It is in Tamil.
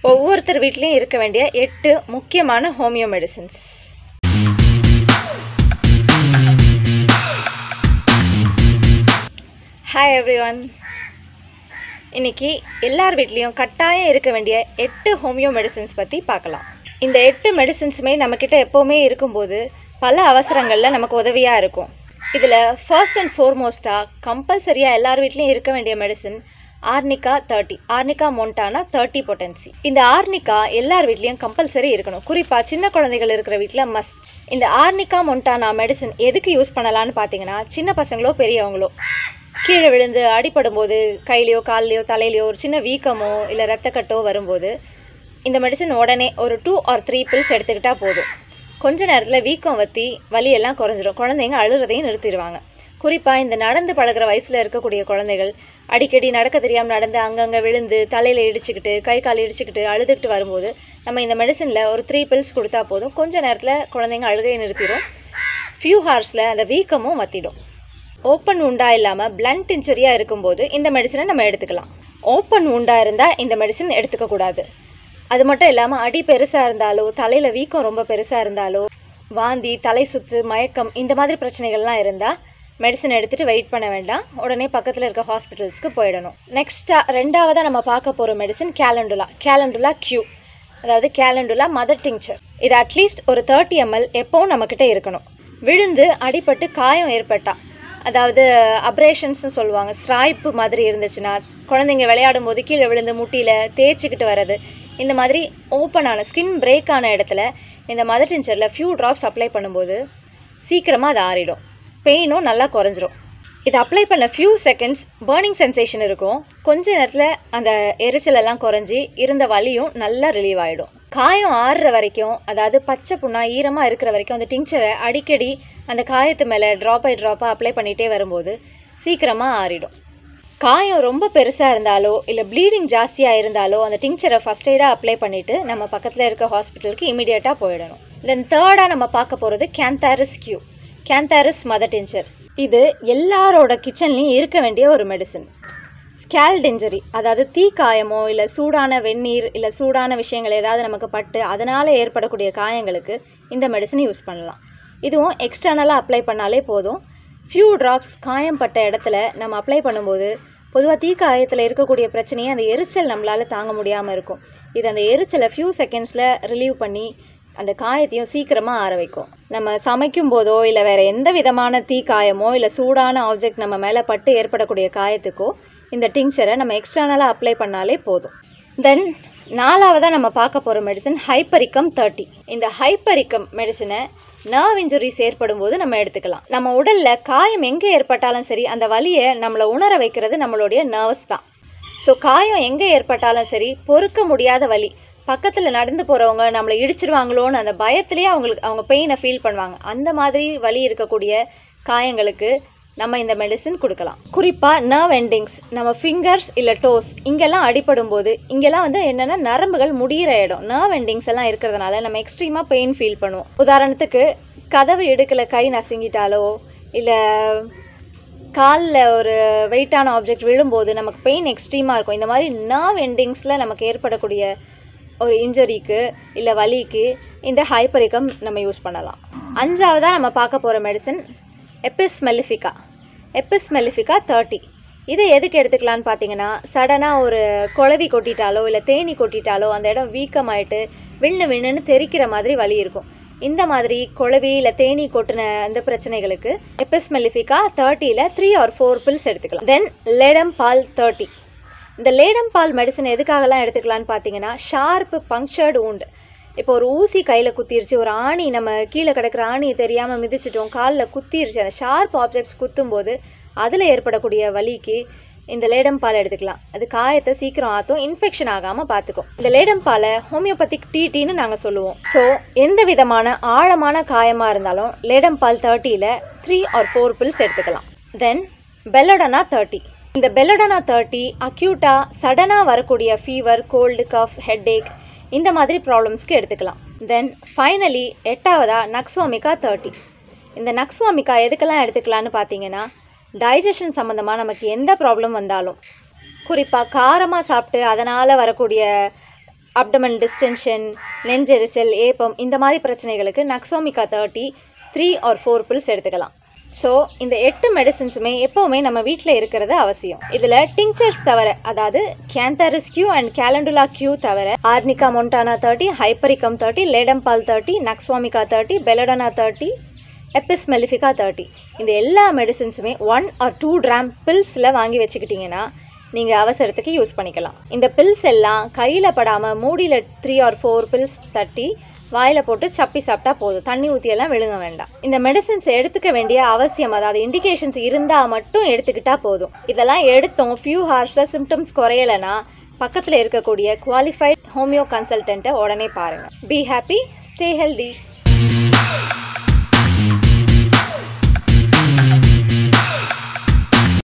ஒவ்வொருத்தர் வீட்லேயும் இருக்க வேண்டிய 8 முக்கியமான ஹோமியோ மெடிசின்ஸ். Hi everyone. இன்றைக்கி எல்லார் வீட்லேயும் கட்டாயம் இருக்க வேண்டிய 8 ஹோமியோ மெடிசின்ஸ் பற்றி பார்க்கலாம். இந்த 8 மெடிசின்ஸுமே நம்மக்கிட்ட எப்போவுமே இருக்கும்போது பல அவசரங்களில் நமக்கு உதவியாக இருக்கும். இதில் ஃபர்ஸ்ட் அண்ட் ஃபோர்மோஸ்ட்டாக கம்பல்சரியாக எல்லார் வீட்லேயும் இருக்க வேண்டிய medicine Arnika 30, Arnika montana 30 potency. இந்த ஆர்னிகா எல்லார் வீட்லேயும் கம்பல்சரி இருக்கணும். குறிப்பாக சின்ன குழந்தைகள் இருக்கிற வீட்டில் மஸ்ட். இந்த ஆர்னிகா மொன்டானா மெடிசின் எதுக்கு யூஸ் பண்ணலான்னு பார்த்தீங்கன்னா, சின்ன பசங்களோ பெரியவங்களோ கீழே விழுந்து அடிபடும் போது கையிலையோ கால்லையோ தலையிலையோ ஒரு சின்ன வீக்கமோ இல்லை ரத்தக்கட்டோ வரும்போது இந்த மெடிசின் உடனே ஒரு 2 or 3 பில்ஸ் எடுத்துக்கிட்டால் போதும். கொஞ்ச நேரத்தில் வீக்கம் வற்றி வலியெல்லாம் குறைஞ்சிடும். குழந்தைங்க அழுறதையும் நிறுத்திடுவாங்க. குறிப்பாக இந்த நடந்து பழகிற வயசில் இருக்கக்கூடிய குழந்தைகள் அடிக்கடி நடக்க தெரியாமல் நடந்து அங்கங்கே விழுந்து தலையில் இடிச்சுக்கிட்டு கை கால் இடிச்சுக்கிட்டு அழுதுகிட்டு வரும்போது நம்ம இந்த மெடிசனில் ஒரு 3 பில்ஸ் கொடுத்தா போதும். கொஞ்ச நேரத்தில் குழந்தைங்க அழுகையை நிறுத்திடும். ஃபியூ ஹார்ஸில் அந்த வீக்கமும் வற்றிடும். ஓப்பன் உண்டாக இல்லாமல் பிளண்ட் இன்ஜுரியாக இருக்கும்போது இந்த மெடிசனை நம்ம எடுத்துக்கலாம். ஓப்பன் உண்டாக இருந்தால் இந்த மெடிசன் எடுத்துக்கக்கூடாது. அது மட்டும் இல்லாமல் அடி பெருசாக இருந்தாலோ தலையில் வீக்கம் ரொம்ப பெருசாக இருந்தாலோ வாந்தி தலை சுற்று மயக்கம் இந்த மாதிரி பிரச்சனைகள்லாம் இருந்தால் மெடிசன் எடுத்துகிட்டு வெயிட் பண்ண வேண்டாம். உடனே பக்கத்தில் இருக்க ஹாஸ்பிட்டல்ஸ்க்கு போயிடணும். ரெண்டாவதாக நம்ம பார்க்க போகிற மெடிசன் கேலண்டுலா கியூ, அதாவது கேலண்டுலா மதர் டிங்சர். இது அட்லீஸ்ட் ஒரு 30 ml எப்போவும் நம்மக்கிட்ட இருக்கணும். விழுந்து அடிபட்டு காயம் ஏற்பட்டா, அதாவது அப்ரேஷன்ஸ்னு சொல்லுவாங்க, ஸ்ராய்ப்பு மாதிரி இருந்துச்சுன்னா, குழந்தைங்க விளையாடும் போது கீழே விழுந்து முட்டியில் தேய்ச்சிக்கிட்டு வர்றது, இந்த மாதிரி ஓப்பனான ஸ்கின் பிரேக் ஆன இடத்துல இந்த மதர் டிங்சரில் ஃபியூ ட்ராப்ஸ் அப்ளை பண்ணும்போது சீக்கிரமாக அது ஆறிடும். பெயினும் நல்லா குறைஞ்சிரும். இது அப்ளை பண்ண ஃபியூ செகண்ட்ஸ் பர்னிங் சென்சேஷன் இருக்கும். கொஞ்ச நேரத்தில் அந்த எரிச்சலெல்லாம் குறைஞ்சி இருந்த வலியும் நல்லா ரிலீவ் ஆகிடும். காயம் ஆறுற வரைக்கும், அதாவது பச்சை புண்ணா ஈரமாக இருக்கிற வரைக்கும் அந்த டிங்சரை அடிக்கடி அந்த காயத்து மேலே ட்ராப் பை ட்ராப்பாக அப்ளை பண்ணிகிட்டே வரும்போது சீக்கிரமாக ஆறிடும். காயம் ரொம்ப பெருசாக இருந்தாலோ இல்லை ப்ளீடிங் ஜாஸ்தியாக இருந்தாலோ அந்த டிங்சரை ஃபஸ்ட் எய்டாக அப்ளை பண்ணிவிட்டு நம்ம பக்கத்தில் இருக்க ஹாஸ்பிட்டலுக்கு இமீடியட்டாக போயிடணும். தென் தேர்டாக நம்ம பார்க்க போகிறது cantharis Q, cantharis mother tincture. இது எல்லாரோட கிச்சன்லேயும் இருக்க வேண்டிய ஒரு மெடிசன். ஸ்கேல்ட் இன்ஜரி, அதாவது தீக்காயமோ இல்லை சூடான வெந்நீர் இல்லை சூடான விஷயங்கள் ஏதாவது நமக்கு பட்டு அதனால் ஏற்படக்கூடிய காயங்களுக்கு இந்த மெடிசன் யூஸ் பண்ணலாம். இதுவும் எக்ஸ்டர்னலாக அப்ளை பண்ணாலே போதும். ஃபியூ ட்ராப்ஸ் காயம் பட்ட இடத்துல நம்ம அப்ளை பண்ணும்போது பொதுவாக தீக்காயத்தில் இருக்கக்கூடிய பிரச்சனையை அந்த எரிச்சல் நம்மளால் தாங்க முடியாமல் இருக்கும். இது அந்த எரிச்சலை ஃபியூ செகண்ட்ஸில் ரிலீவ் பண்ணி அந்த காயத்தையும் சீக்கிரமாக ஆற வைக்கும். நம்ம சமைக்கும் போதோ இல்லை வேறு எந்த விதமான தீக்காயமோ இல்லை சூடான ஆப்ஜெக்ட் நம்ம மேலே பட்டு ஏற்படக்கூடிய காயத்துக்கோ இந்த டிங்சரை நம்ம எக்ஸ்டர்னலாக அப்ளை பண்ணாலே போதும். தென் நாலாவதாக நம்ம பார்க்க போகிற மெடிசன் ஹைப்பரிக்கம் 30. இந்த ஹைப்பரிக்கம் மெடிசனை நர்வ் இன்ஜுரிஸ் ஏற்படும் போது நம்ம எடுத்துக்கலாம். நம்ம உடலில் காயம் எங்கே ஏற்பட்டாலும் சரி அந்த வலியை நம்மளை உணர வைக்கிறது நம்மளுடைய நர்வ்ஸ் தான். ஸோ காயம் எங்கே ஏற்பட்டாலும் சரி பொறுக்க முடியாத வலி, பக்கத்தில் நடந்து போகிறவங்க நம்மளை இடிச்சிருவாங்களோன்னு அந்த பயத்திலேயே அவங்க பெயினை ஃபீல் பண்ணுவாங்க. அந்த மாதிரி வலி இருக்கக்கூடிய காயங்களுக்கு நம்ம இந்த மெடிசன் கொடுக்கலாம். குறிப்பாக நர்வ் எண்டிங்ஸ், நம்ம ஃபிங்கர்ஸ் இல்லை டோஸ் இங்கெல்லாம் அடிபடும் போது இங்கெல்லாம் என்னென்னா நரம்புகள் முடிகிற இடம், நர்வ் எண்டிங்ஸ் எல்லாம் இருக்கிறதுனால நம்ம எக்ஸ்ட்ரீமாக பெயின் ஃபீல் பண்ணுவோம். உதாரணத்துக்கு கதவு இடுக்கில் கை நசுங்கிட்டாலோ இல்லை காலில் ஒரு வெயிட்டான ஆப்ஜெக்ட் விழும்போது நமக்கு பெயின் எக்ஸ்ட்ரீமாக இருக்கும். இந்த மாதிரி நர்வ் எண்டிங்ஸில் நமக்கு ஏற்படக்கூடிய ஒரு இன்ஜுரிக்கு இல்லை வலிக்கு இந்த ஹைப்பரிக்கம் நம்ம யூஸ் பண்ணலாம். அஞ்சாவதாக நம்ம பார்க்க போகிற மெடிசன் எபிஸ் மெலிஃபிகா 30. இதை எதுக்கு எடுத்துக்கலான்னு பார்த்தீங்கன்னா, சடனாக ஒரு குழவி கொட்டிட்டாலோ இல்லை தேனி கொட்டிட்டாலோ அந்த இடம் வீக்கமாயிட்டு விண்ணுன்னு தெரிக்கிற மாதிரி வலி இருக்கும். இந்த மாதிரி குழவி இல்லை தேனி கொட்டின அந்த பிரச்சனைகளுக்கு எபிஸ் மெலிஃபிகா 30ல் 3 or 4 பில்ஸ் எடுத்துக்கலாம். தென் லேடம் பால் 30. இந்த லேடம் பால் மெடிசன் எதுக்காகலாம் எடுத்துக்கலான்னு பார்த்தீங்கன்னா, ஷார்ப்பு பங்க்சர்டு ஊண்டு, இப்போ ஒரு ஊசி கையில் குத்திருச்சு, ஒரு ஆணி நம்ம கீழே கிடக்கிற ஆணியை தெரியாமல் மிதிச்சிட்டோம், காலில் குத்திருச்சு, அந்த ஷார்ப் ஆப்ஜெக்ட்ஸ் குத்தும்போது அதில் ஏற்படக்கூடிய வலிக்கு இந்த லேடம் பால் எடுத்துக்கலாம். அது காயத்தை சீக்கிரம் ஆற்றும், இன்ஃபெக்ஷன் ஆகாமல் பார்த்துக்கும். இந்த லேடம் பாலை ஹோமியோபதிக் டீன்னு நாங்கள் சொல்லுவோம். ஸோ எந்த விதமான ஆழமான காயமாக இருந்தாலும் லேடம் பால் 30ல் 3 or 4 பில்ஸ் எடுத்துக்கலாம். தென் பெல்லடனா 30. இந்த பெல்லடனா 30 அக்யூட்டாக சடனாக வரக்கூடிய ஃபீவர், கோல்டு, கஃப், ஹெட்ஏக் இந்த மாதிரி ப்ராப்ளம்ஸ்க்கு எடுத்துக்கலாம். தென் ஃபைனலி 8ஆவதாக நக்ஸ்வாமிகா 30. இந்த நக்ஸ்வாமிகா எதுக்கெல்லாம் எடுத்துக்கலான்னு பார்த்தீங்கன்னா, டைஜஷன் சம்மந்தமாக நமக்கு எந்த ப்ராப்ளம் வந்தாலும், குறிப்பாக காரமாக சாப்பிட்டு அதனால் வரக்கூடிய அப்டமன் டிஸ்டென்ஷன், நெஞ்செரிச்சல், ஏப்பம் இந்த மாதிரி பிரச்சனைகளுக்கு நக்ஸோமிகா 30 3 or 4 பில்ஸ் எடுத்துக்கலாம். ஸோ இந்த 8 மெடிசின்ஸுமே எப்போவுமே நம்ம வீட்டில் இருக்கிறது அவசியம். இதில் டிங்சர்ஸ் தவிர, அதாவது cantharis Q and calendula Q தவிர, arnica montana 30, hypericum 30, ledum pal 30, nux vomica 30, belladonna 30, apis mellifica 30 இந்த எல்லா மெடிசின்ஸுமே 1 or 2 கிராம் பில்ஸில் வாங்கி வச்சுக்கிட்டிங்கன்னா நீங்கள் அவசரத்துக்கு யூஸ் பண்ணிக்கலாம். இந்த பில்ஸ் எல்லாம் கையில் படாமல் மூடியில் 3 or 4 பில்ஸ் தட்டி வாயில் போட்டு சப்பி சாப்பிட்டா போதும். தண்ணி ஊற்றியெல்லாம் விழுங்க வேண்டாம். இந்த மெடிசின்ஸ் எடுத்துக்க வேண்டிய அவசியம், அதாவது இண்டிகேஷன்ஸ் இருந்தால் மட்டும் எடுத்துக்கிட்டால் போதும். இதெல்லாம் எடுத்தோம் ஃபியூ ஹார்ஸில் சிம்டம்ஸ் குறையலைன்னா பக்கத்தில் இருக்கக்கூடிய குவாலிஃபைட் ஹோமியோ கன்சல்டண்ட்டை உடனே பாருங்கள். Be happy, stay healthy.